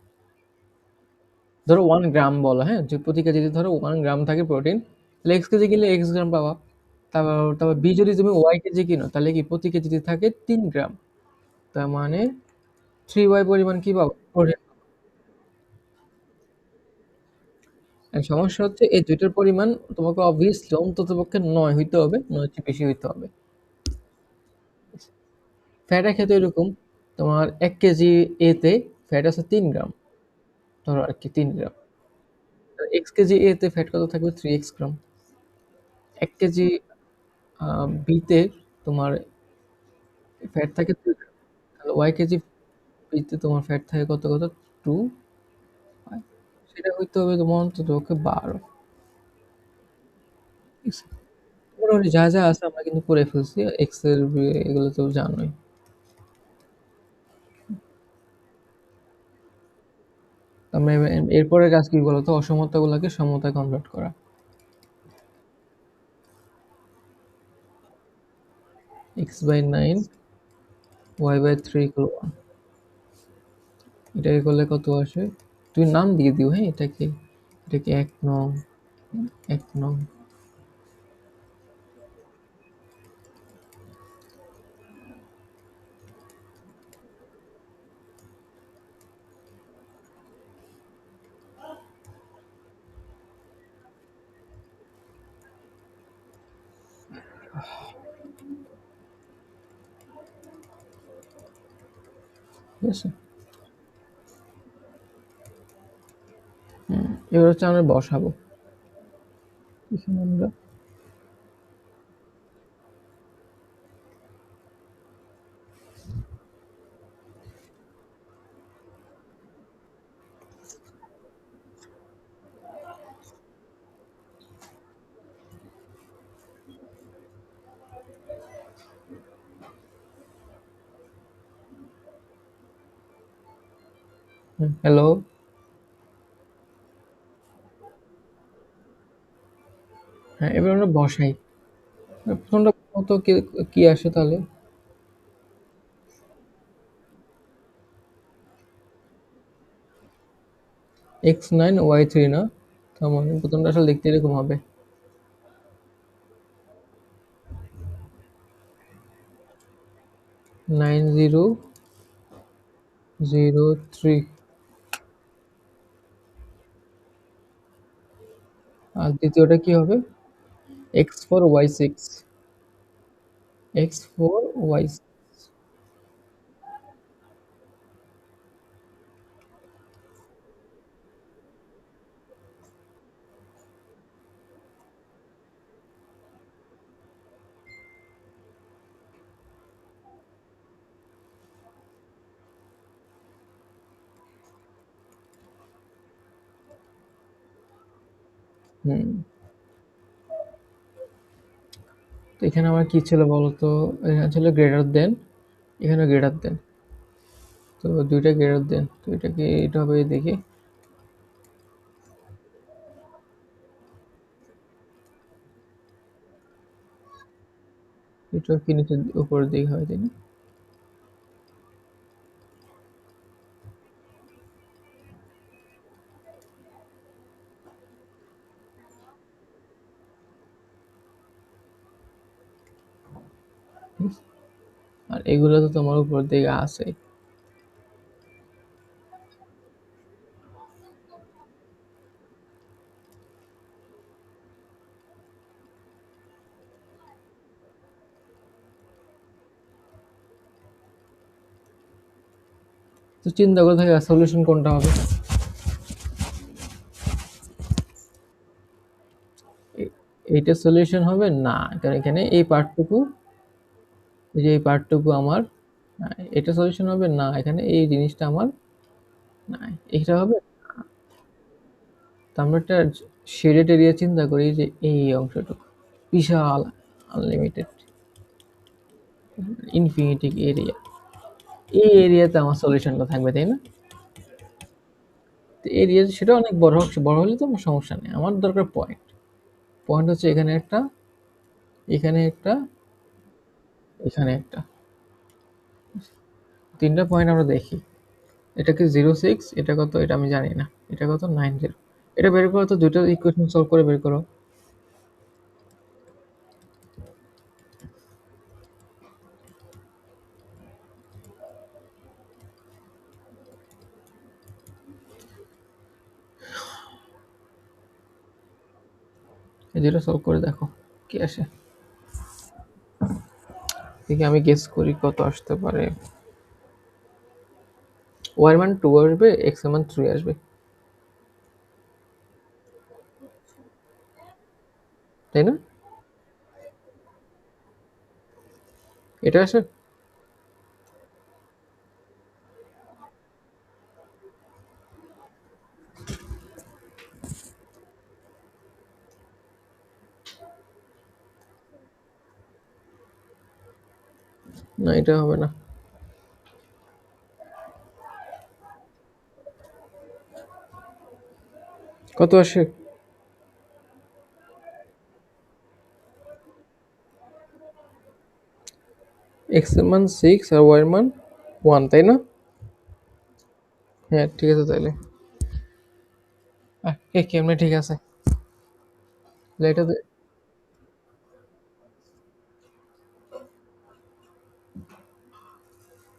ধরো 1 গ্রাম বলো, হ্যাঁ, যে প্রতি কেজিতে ধরো 1 গ্রাম থাকে প্রোটিন, তাহলে এক্স কেজি কিনলে এক্স গ্রাম পাবা। তারপর বি যদি তুমি ওয়াই কেজি কিনো, তাহলে কি প্রতি কেজিতে থাকে 3 গ্রাম, তার মানে 3y পরিমাণ কি পাবো? প্রোটিন। সমস্যা হচ্ছে এই দুইটার পরিমাণ তোমাকে অবভিয়াসলি অন্তত পক্ষে 9 হইতে হবে, 9 চেয়ে বেশি হইতে হবে। ফ্যাটের ক্ষেত্রে এরকম, তোমার 1 কেজি এতে ফ্যাট আছে 3 গ্রাম, ধরো আর কি 3 গ্রাম। এক্স কেজি এতে ফ্যাট কত থাকবে? 3x গ্রাম। 1 কেজি বিতে তোমার ফ্যাট থাকে 2 গ্রাম, তাহলে ওয়াই কেজি বিতে তোমার ফ্যাট থাকে কত কত? 2। সেটা হইতে হবে তোমার অন্তত পক্ষে 12। ঠিক আছে? মোটামুটি যা যা আছে আমরা কিন্তু করে ফেলছি, এক্সেল এগুলো তো জানোই। আমরা এরপরের কাজ কি বলতো? অসমতাগুলোকে সমতায় কনভার্ট করা। x/9 y/3 = 1, এটাকে করলে কত আসে? তুমি নাম দিয়ে দিও, হ্যাঁ, এটাকে 1 নং, 1 নং। ঠিক আছে। এবার হচ্ছে আমরা বসাবো এখানে আমরা। হ্যালো। হ্যাঁ, এবার আমরা বসাই। প্রথমটা কত কি কি আসে তাহলে? x9 y3 না? তার মানে প্রথমটা আসলে দেখতে এরকম হবে। 9003। আর দ্বিতীয়টা কি হবে? x4 y6। x4 y6। হুম। তো এখানে আমার কি ছিল বলতো? এখানে ছিল গ্রেটার দেন, এখানে গ্রেটার দেন। তো দুইটা গ্রেটার দেন, তো এটা কি এটা হবে দেখি। এটা কি নিচে উপরের দিকে হয়, তাই না? আর এগুলো তো তোমার উপরের দিকে আছে। তো চিন্তা করে থাকে সলিউশন কোনটা হবে। এইটা সলিউশন হবে না, কারণ এখানে এই পার্টটুকু, এই যে এই পার্টটুকু আমার, এটা সলিউশন হবে না, এখানে এই জিনিসটা আমার না, এটা হবে। তো আমরা একটা শেডেড এরিয়া চিন্তা করি, যে এই অংশটুকু বিশাল, আনলিমিটেড, ইনফিনিটি এরিয়া, এই এরিয়াতে আমার সলিউশনটা থাকবে, তাই না? তো এরিয়া সেটা অনেক বড় হোক, বড় হলে তো আমার সমস্যা নেই, আমার দরকার পয়েন্ট। পয়েন্ট হচ্ছে এখানে একটা, এখানে একটা, এখানে একটা, তিনটা পয়েন্ট আমরা দেখি। এটা কি 06, এটা কত এটা আমি জানি না, এটা কত 90। এটা বের করো তো, দুটো ইকুয়েশন সলভ করে বের করো। এই দুটো সলভ করে দেখো কি আসে। দেখি আমি গেস করি কত আসতে পারে। ওয়াই মান 2 আসবে, এক্স এর মান 3 আসবে, তাই না? এটা আসে। না, এটা হবে না। কত আসে? এক্স এর মান 6 আর ওয়াই এর মান 1, তাই না? হ্যাঁ, ঠিক আছে তাহলে। কেমনে ঠিক আছে? তাহলে এটা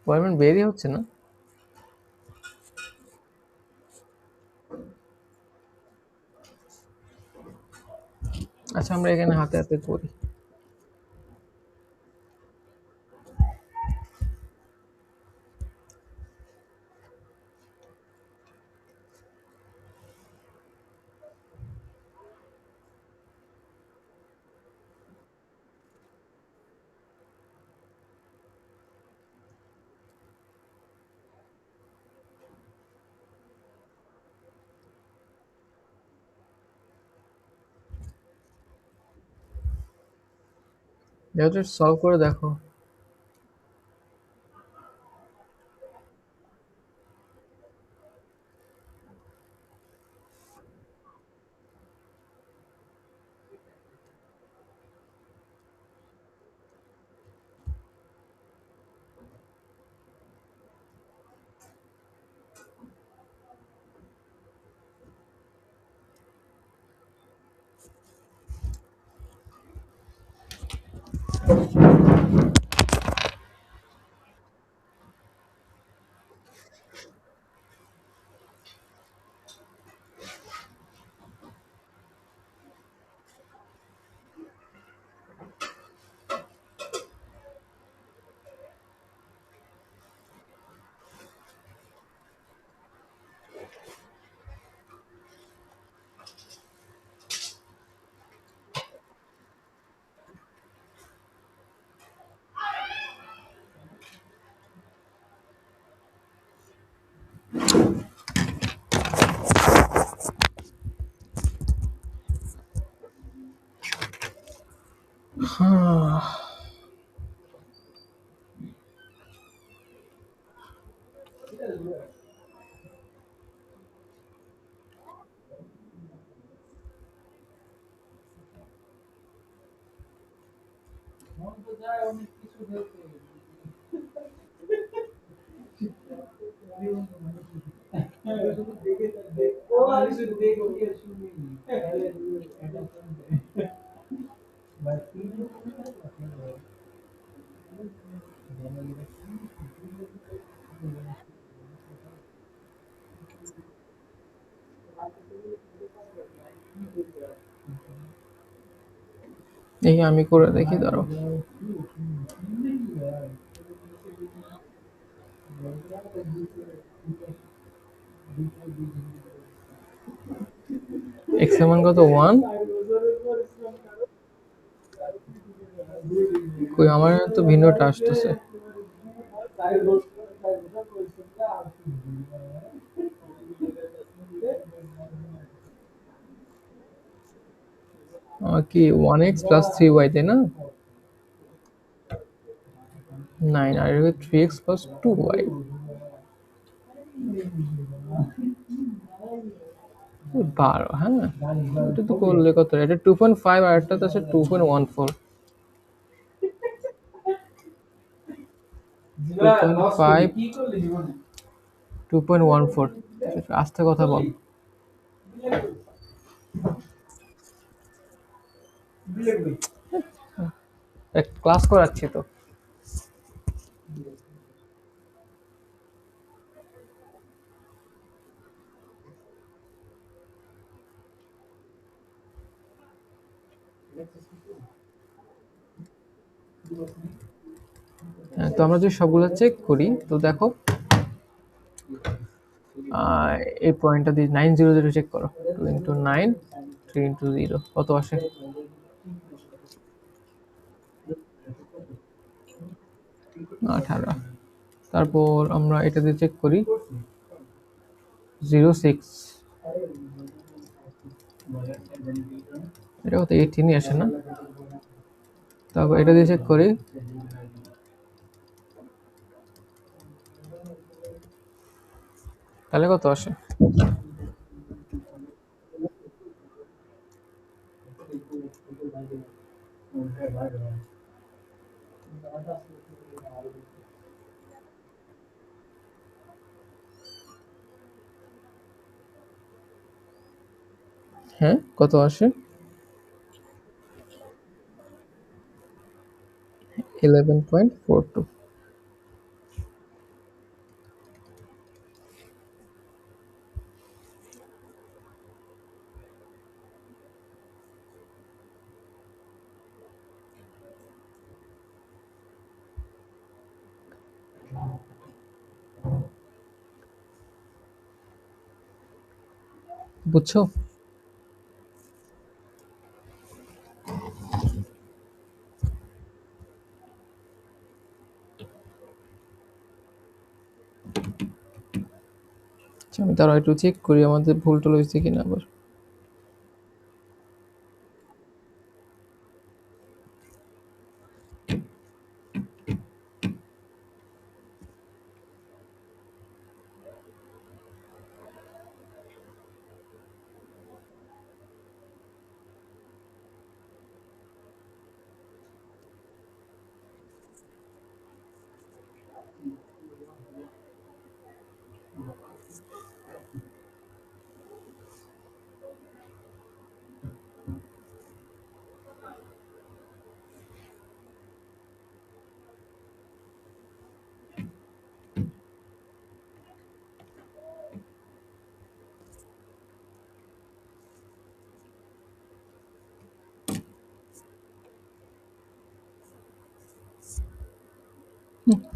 ওয়াই এর মান বেরই হচ্ছে না। আচ্ছা, আমরা এখানে হাতে হাতে করি। যেহেতু সলভ করে দেখো। এই আমি করে দেখি, দাঁড়াও। এক্স এর মান কত? 1। কই আমার তো ভিন্নটা আসতেছে। কি 1x প্লাস 3y, তাই না? 9 আর 3x প্লাস 2y। 12, হ্যাঁ। এটা তো করলে কত? এটা 2.5 আর একটা আছে 2.14। 2.5, 2.14। আস্তে কথা বল। ক্লাস করাচ্ছি তো। হ্যাঁ, তো আমরা যদি সবগুলো চেক করি তো দেখো, এই পয়েন্টটা দিয়ে 900 চেক করো। 2 ইন্টু 9, 3 ইন্টু 0 কত আসে? 18। তারপর আমরা এটা দিয়ে চেক করি, 06। এটা কত? 18ই আসে না? তারপর এটা দিয়ে চেক করি, তাহলে কত আসে? হ্যাঁ, কত আসে? 11.42। বুঝছো? আচ্ছা, আমি তারা একটু চেক করি আমাদের ভুল টুল হয়েছে কিনা আবার।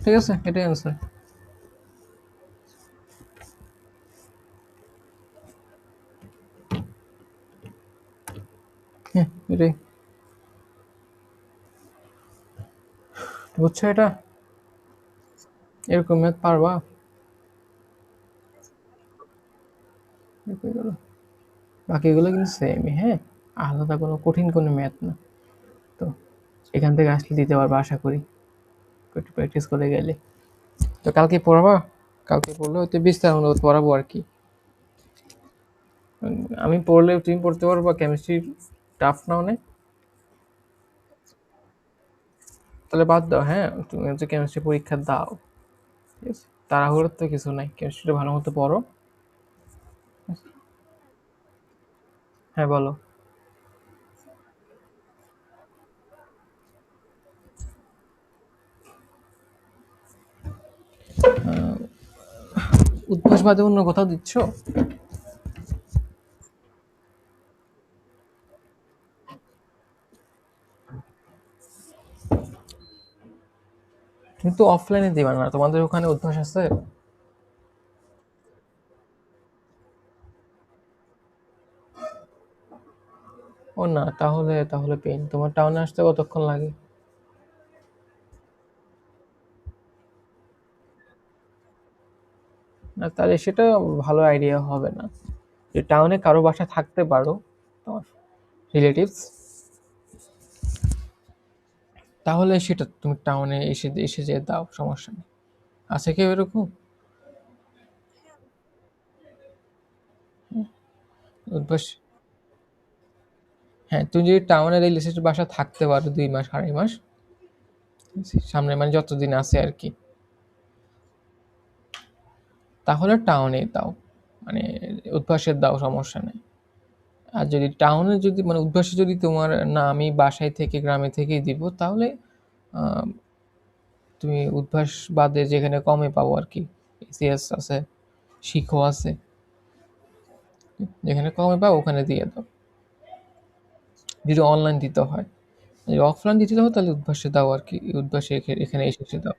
ঠিক আছে, এটাই অ্যান্সার। হ্যাঁ, এটাই। বুঝছো এটা? এরকম ম্যাথ পারবা? বাকিগুলো কিন্তু সেমই, হ্যাঁ, আলাদা কোনো কঠিন কোনো ম্যাথ না। তো এখান থেকে আসলে দিতে পারবো আশা করি, একটু প্র্যাকটিস করে গেলে। তো কালকে পড়াবা? কালকে পড়লে হয়তো বিস্তার পড়াবো আর কি। আমি পড়লে তুমি পড়তে পারবা? কেমিস্ট্রি টাফ না অনেক? তাহলে বাদ দাও, হ্যাঁ, তুমি হচ্ছে কেমিস্ট্রি পরীক্ষা দাও, ঠিক আছে? তাড়াহুড়োর তো কিছু নাই, কেমিস্ট্রিটা ভালো মতো পড়ো। হ্যাঁ, বলো। উদ্ভাস বাদে অন্য কোথাও দিচ্ছ? তুমি তো অফলাইনে দিবা না, তোমাদের ওখানে উদ্ভাস আছে? ও না, তাহলে তাহলে পেন, তোমার টাউনে আসতে কতক্ষণ লাগে? না, তাহলে সেটা ভালো আইডিয়া হবে না। যে টাউনে কারো বাসা থাকতে পারো, তোমার রিলেটিভস, তাহলে সেটা তুমি টাউনে এসে এসে যে দাও, সমস্যা নেই। আছে কেউ এরকম? উদ্ভাস, হ্যাঁ, তুমি যদি টাউনে রিলেটিভস বাসা থাকতে পারো 2 মাস 2.5 মাস, সামনে মানে যতদিন আছে আর কি, তাহলে টাউনে দাও, মানে উদ্ভাসের দাও, সমস্যা নেই। আর যদি টাউনে যদি মানে উদ্ভাসে যদি তোমার না, আমি বাসায় থেকে গ্রামে থেকেই দিব, তাহলে আহ, তুমি উদ্ভাস বাদে যেখানে কমে পাবো আর কি, এসিএস আছে, শিখো আছে, যেখানে কমে পাও ওখানে দিয়ে দাও। যদি অনলাইন দিতে হয়, যদি অফলাইন দিতে হয় তাহলে উদ্ভাসে দাও আর কি, উদ্ভাসে এখানে এসে এসে দাও।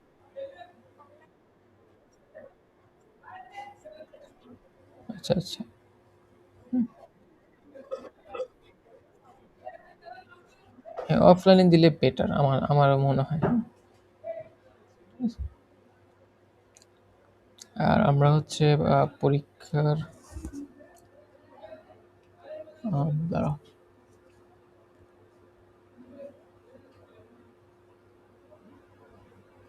আচ্ছা, আচ্ছা। হ্যাঁ, অফলাইনে দিলে বেটার, আমারও মনে হয়। আর আমরা হচ্ছে পরীক্ষার দাঁড়াও,